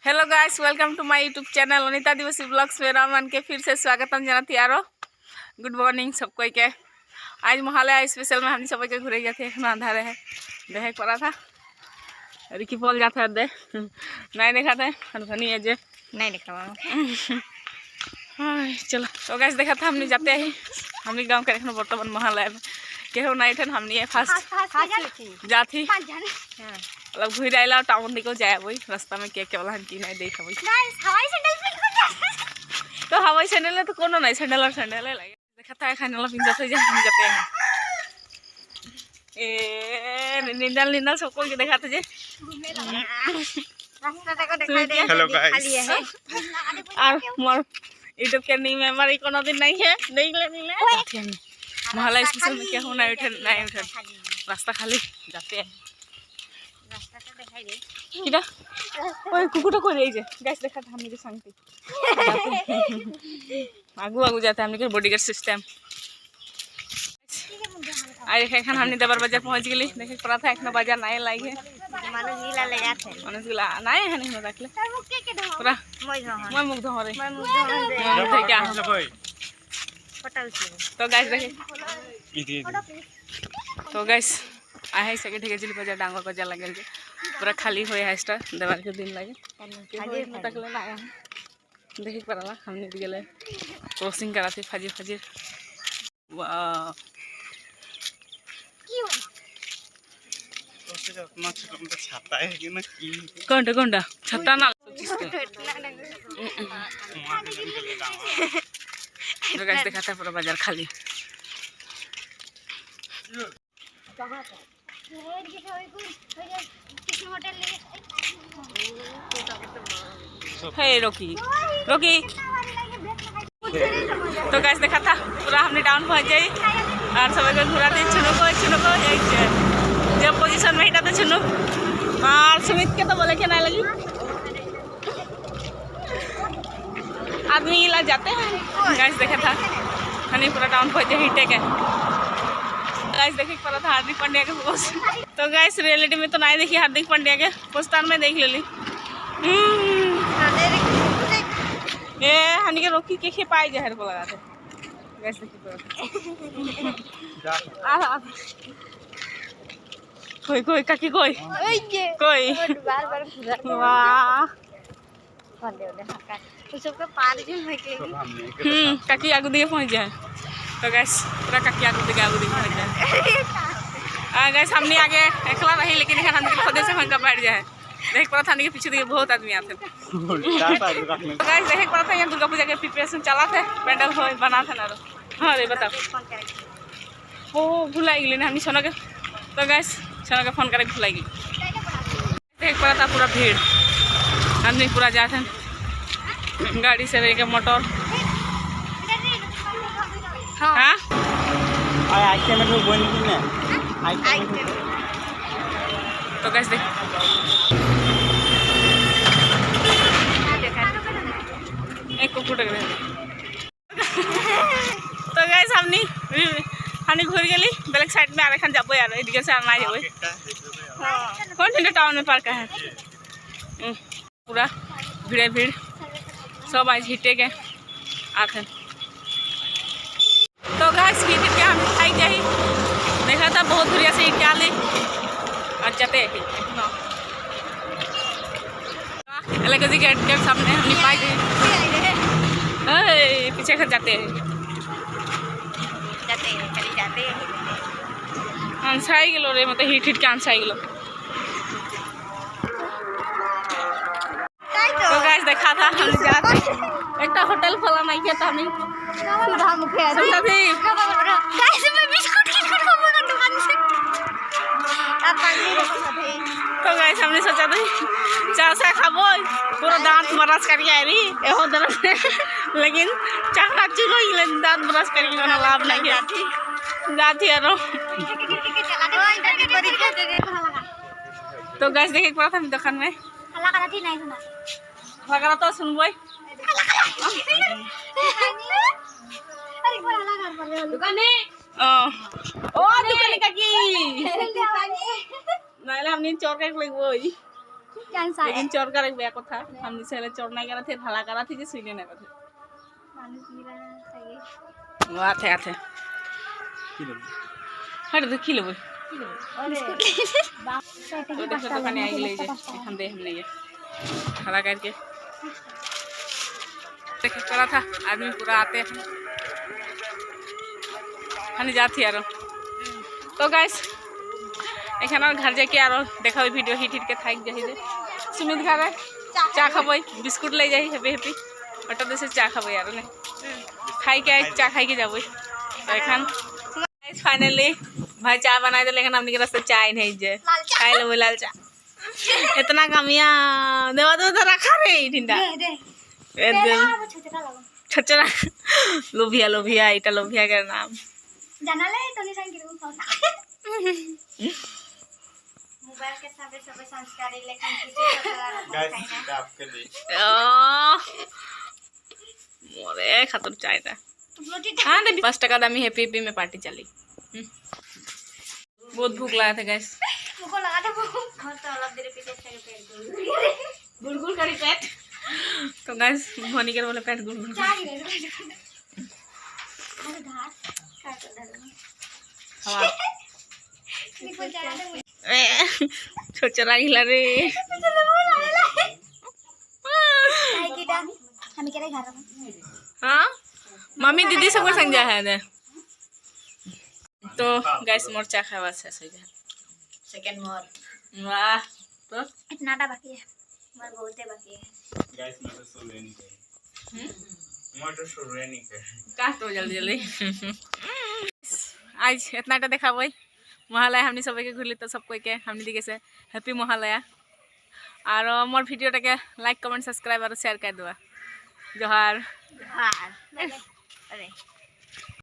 Hello guys, welcome to my YouTube channel Anita Divasi blogs में रामन के फिर से स्वागतम जनाती यारो। गुड मॉर्निंग सबको के। आज महालय स्पेशल में हम सब के घूरे गए थे। अंधारे है देख पड़ा था रिकी बोल जाता है दे नहीं देखा था धनी है जे नहीं देखा। हाँ चलो तो गाइस देखा था हमने जाते ही हमने गाँव के देखना बर्तमान महालय में केहू नहीं थे। हमने फास्ट जाती मतलब घूर आइला टाउन दिको जाए वही रास्ता में क्या वाला की नहीं देखा वही तो हवाई सैंडल तो कोनो नहीं सैंडल और सैंडल लगे देखा था खाने वाला पिंजा थे हम जाते हैं ए निंदल निंदल सबको देखा था जे हेलो गाइस और मोर यूट्यूब के नी मेंबर कोनो दिन नहीं है देख ले महालय स्पेशल में क्या होना उठे नहीं उठे रास्ता खाली जाते हैं रास्ता तो दिखाई दे किदा ओए कुकुटा को रही जे गाइस देखा था हमने के संगती आगू आगू जाते हमने के बॉडीगार्ड सिस्टम आई देखे खान हमने दबर बाजार पहुंच गेली देखे पड़ा था एकनो बाजार नहीं लाई है मानो जिला ले जाते मानो जिला नहीं है नहीं रखले पूरा मैं मुख धोरे क्या तो गाइस देखे तो गाइस आहे सके ठीक है जिली बाजार डांगर बाजार लगे पूरा खाली हो है स्टार देवाल के दिन लगे तक ले आया देखे पड़ा हमने गए क्रॉसिंग कराते फाजिर फाजिर वाह छाता है कि ना कौन कौन छाता ना तो गाइस दिखाता है पूरा बाजार खाली हे रोकी रोकी तो गाइस देखा था पूरा हमने टाउन पहुंच गई और सब घुरा दी छुनो को जब पोजीशन में हिटा तो छुनो और सुमित के तो बोले कि नहीं लगी आदमी इला जाते हैं गाइस देखा था हमने पूरा टाउन पहुंच गए हिटे के गाइस देखे पड़ा था हार्दिक पांड्या के पोस्ट तो गाइस रियलिटी में तो नहीं देखी हार्दिक पांड्या के पोस्टर में देख लेली ये हनी के रोकी के पाई जहर को लगाते गाइस देखी पड़ा कोई काकी कोई वाह काकी आगू दिए पहुंच जाए तो गैस पूरा काकी आगू दिए पहुंच जाए गैस हमने आगे एकला रही लेकिन हम खुद से वहाँ बैठ जाए देख पड़ा था के पीछे दिए बहुत आदमी आते गैस देख पड़ा था यहाँ दुर्गा पूजा के प्रिपरेशन चला थे पेंडल हो बना था ना हाँ रे बताओ वो भुलाई गई हमने सोना के तो गैस सोना के फोन करके भुलाई गई देख पड़ा था पूरा भीड़ आदमी पूरा जाते गाड़ी से लेके मोटर हाँ तो गैस देख एक कुकुट तो गैस हमने घूर गली बेलेग साइड में आरे खान जाबो यार इधर से आना जाबो कौन टाउन में पार्क है पूरा भीड़े भीड़ सब आज हिटे के आते तो गैस हिट के हम खाई जाही देखा था बहुत दूरिया से हिट आले और जाते जी गेट के सामने हम पाई गए पीछे घर जाते आंसाई गलो रे मतलब हिट के आंसाई गलो तो गाइस देखा था हम जाते एक होटल खोला नहीं किया था हमने सोचा थी गाइस मैं बिस्कुट खाऊंगा दुकान से तो गाइस हमने सोचा था चाय से खाबो पूरा दांत ब्रश करके आई रही एहो तरफ लेकिन चाका चुलो ही दांत ब्रश करके ना लाभ नहीं किया जाती है तो गाइस देखे पड़ा था दुकान में हल्ला करा थी नहीं सुना लगा तो सुन बोई दुकान ओ दुकान काकी नाले हमने चोर के लग बोई लेकिन चोर का एक बेया कथा हमनी से चोर नहीं करा थे भला करा थी जे सुइने नहीं कथे आथे आथे हट देखी लेबो तो देखो तो कने आई ले जे हम दे हमने ये खड़ा करके देखो करा था आदमी पूरा आते हैं हनी जाती यार तो गाइस एखान घर जाके आरो देखा भिडिओ हिट हिट के थाक जाए सुमित घर चा खाब बिस्कुट ले जाए हेपी हेपी अटो देसे चा खाब यार ने खाई के चा खाई के जब तो एखान फाइनली भाई चा बनाए दिले एखान हमनी के रास्ते चाय नहीं जे खाई लेबो लाल चा इतना कमिया देवा दो तो रखा रे ठिंडा छोटा लोभिया लोभिया इटा लोभिया के नाम জানালে তনি সাইন কিরকম পাওনা মোবাইল के सबे सबे संस्कारी लेखन गाइस এটা आपके लिए मोरे खातर चाय था हां दे 5 टका दामी हैप्पी हैप्पी में पार्टी चली बहुत भूख लगा था गाइस मुको लगा दे और तो अलग देर पीछे से पेट गुलगुल करी पेट तो गाइस भोनी के बोले पेट गुलगुल चाय ले अरे घाट काट दे हवा निको चाय दे छोचरा गिला रे चाय कीटा हम केरे घर हां मम्मी दीदी सब संग जा है दे तो गाइस मोर चा खावा से सही जा सेकंड मोर वाह तो इतना टा बाकी है मोर बहुते बाकी है गाइस मैं तो सो लेनी है मैं तो सो लेनी है का तो जल्दी जल्दी आज इतना टा देखा भाई महालया हमनी सब के घुरली तो सब कोई के हमनी दिखे से हैप्पी महालया और मोर वीडियो के लाइक कमेंट सब्सक्राइब और शेयर कर दो जोहार